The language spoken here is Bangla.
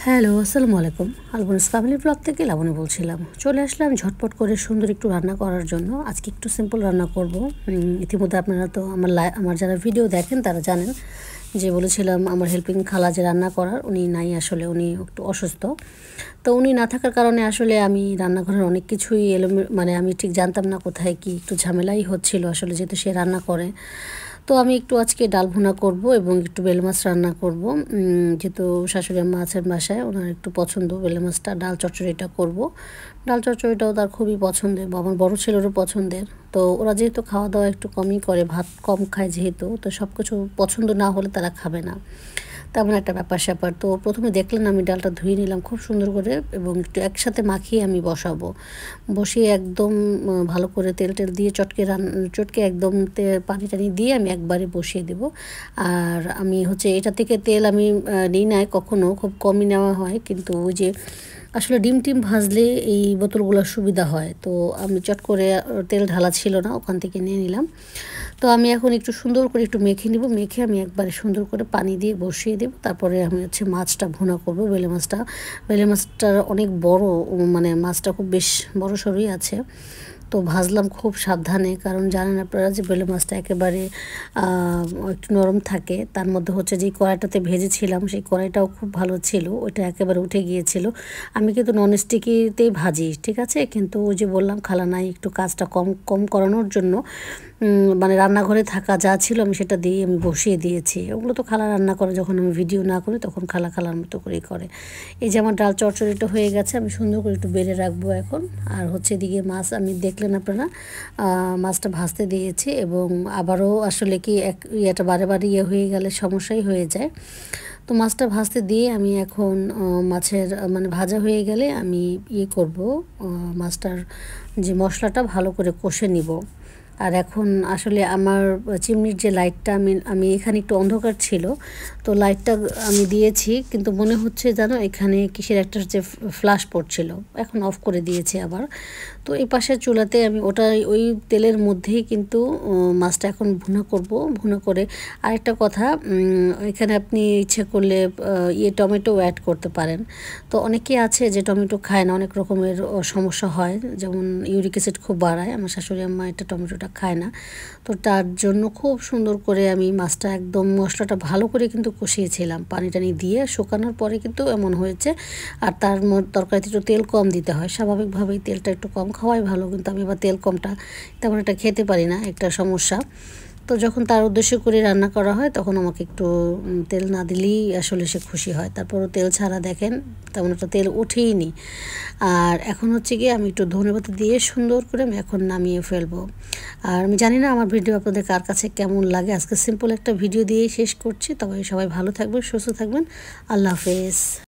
হ্যালো, আসসালামু আলাইকুম। আলবনিস ফ্যামিলি ব্লগ থেকে লাবণী বলছিলাম। চলে আসলাম ঝটপট করে সুন্দর একটু রান্না করার জন্য। আজকে একটু সিম্পল রান্না করব। ইতিমধ্যে আপনারা তো আমার যারা ভিডিও দেখেন তারা জানেন যে বলেছিলাম আমার হেল্পিং খালা যে রান্না করার, উনি নাই আসলে, উনি একটু অসুস্থ। তো উনি না থাকার কারণে আসলে আমি রান্নাঘরের অনেক কিছুই মানে আমি ঠিক জানতাম না কোথায় কি, একটু ঝামেলাই হচ্ছিল আসলে, যেহেতু সে রান্না করে। তো আমি একটু আজকে ডাল ভুনা করব এবং একটু বেল মাছ রান্না করব। যেহেতু শাশুড়ি আম্মা আছেন বাসায়, ওনার একটু পছন্দ বেলে মাছটা, ডাল চচ্চড়িটা করব। ডাল চচ্চড়িটাও তার খুবই পছন্দের, আমার বড় ছেলেরও পছন্দের। তো ওরা যেহেতু খাওয়া দাওয়া একটু কমই করে, ভাত কম খায় যেহেতু, তো সব কিছু পছন্দ না হলে তারা খাবে না, তেমন একটা ব্যাপার-স্যাপার। তো প্রথমে দেখলেন আমি ডালটা ধুয়ে নিলাম খুব সুন্দর করে এবং একটু একসাথে মাখিয়ে আমি বসাবো। বসিয়ে একদম ভালো করে তেল দিয়ে চটকে একদম পানি টানি দিয়ে আমি একবারে বসিয়ে দেব। আর আমি এটা থেকে তেল আমি নিই নাই কখনো, খুব কমই নেওয়া হয়। কিন্তু ওই যে আসলে ডিম টিম ভাজলে এই বোতলগুলোর সুবিধা হয়, তো আমি চট করে তেল ঢালা ছিল না, ওখান থেকে নিয়ে নিলাম। তো আমি এখন একটু সুন্দর করে একটু মেখে নিব, মেখে আমি একবারে সুন্দর করে পানি দিয়ে বসিয়ে দেব। তারপরে আমি মাছটা ভুনা করব, বেলে মাছটার অনেক বড়, মানে মাছটা খুব বেশ বড় সড়ই আছে। তো ভাজলাম খুব সাবধানে, কারণ জানেন আপনারা যে বেলে মাছটা একেবারে একটু নরম থাকে। তার মধ্যে যে কড়াইটাতে ভেজেছিলাম সেই কড়াইটাও খুব ভালো ছিল, ওইটা একেবারে উঠে গিয়েছিল। আমি কিন্তু ননস্টিকিতেই ভাজি, ঠিক আছে, কিন্তু ওই যে বললাম খালা নাই, একটু কাজটা কম কম করানোর জন্য মানে রান্নাঘরে থাকা যা ছিল আমি সেটা দিয়ে আমি বসিয়ে দিয়েছি। ওগুলো তো খালা রান্না করে, যখন আমি ভিডিও না করি তখন খালার মতো করেই করে। এই যে আমার ডাল চচ্চড়িটা হয়ে গেছে, আমি সুন্দর করে একটু বেড়ে রাখবো এখন। আর এদিকে মাছ আমি দেখলেন আপনারা, মাছটা ভাজতে দিয়েছি এবং আবারও আসলে কি ইয়েটা বারে হয়ে গেলে সমস্যাই হয়ে যায়। তো মাছটা ভাজতে দিয়ে আমি এখন মাছের মানে ভাজা হয়ে গেলে আমি করব, মাছটার যে মশলাটা ভালো করে কষে নিব। আর এখন আসলে আমার চিমনির যে লাইটটা আমি এখানে একটু অন্ধকার ছিল, তো লাইটটা আমি দিয়েছি, কিন্তু মনে হচ্ছে জানো এখানে কিসের একটা যে ফ্ল্যাশ পড়ছিল, এখন অফ করে দিয়েছি আবার। তো এই পাশের চুলাতে আমি ওই তেলের মধ্যেই কিন্তু মাছটা এখন ভুনা করব। ভুনা করে আরেকটা কথা, এখানে আপনি ইচ্ছে করলে টমেটো অ্যাড করতে পারেন। তো অনেকেই আছে যে টমেটো খায় না, অনেক রকমের সমস্যা হয়, যেমন ইউরিক অ্যাসিড খুব বাড়ায়। আমার শাশুড়ি আম্মা টমেটোটা খায় না, তো তার জন্য খুব সুন্দর করে আমি মাছটা একদম মশলাটা ভালো করে কিন্তু কষিয়েছিলাম, পানি টানি দিয়ে শুকানোর পরে কিন্তু এমন হয়েছে। আর তার তরকারিতে একটু তেল কম দিতে হয়, স্বাভাবিকভাবেই তেলটা একটু কম খাওয়াই ভালো, কিন্তু আমি আবার তেল কমটা তেমন একটা খেতে পারি না, একটা সমস্যা। তো যখন তার উদ্দেশ্য করে রান্না করা হয় তখন আমাকে একটু তেল না দিলেই আসলে সে খুশি হয়। তারপরও তেল ছাড়া দেখেন তেমন একটা তেল উঠেই নি। আর এখন গিয়ে আমি একটু ধনেপাতা দিয়ে সুন্দর করে আমি এখন নামিয়ে ফেলবো। আর আমি জানি না আমার ভিডিও আপনাদের কার কাছে কেমন লাগে। আজকে সিম্পল একটা ভিডিও দিয়েই শেষ করছি। তবে সবাই ভালো থাকবেন, সুস্থ থাকবেন। আল্লাহ হাফেজ।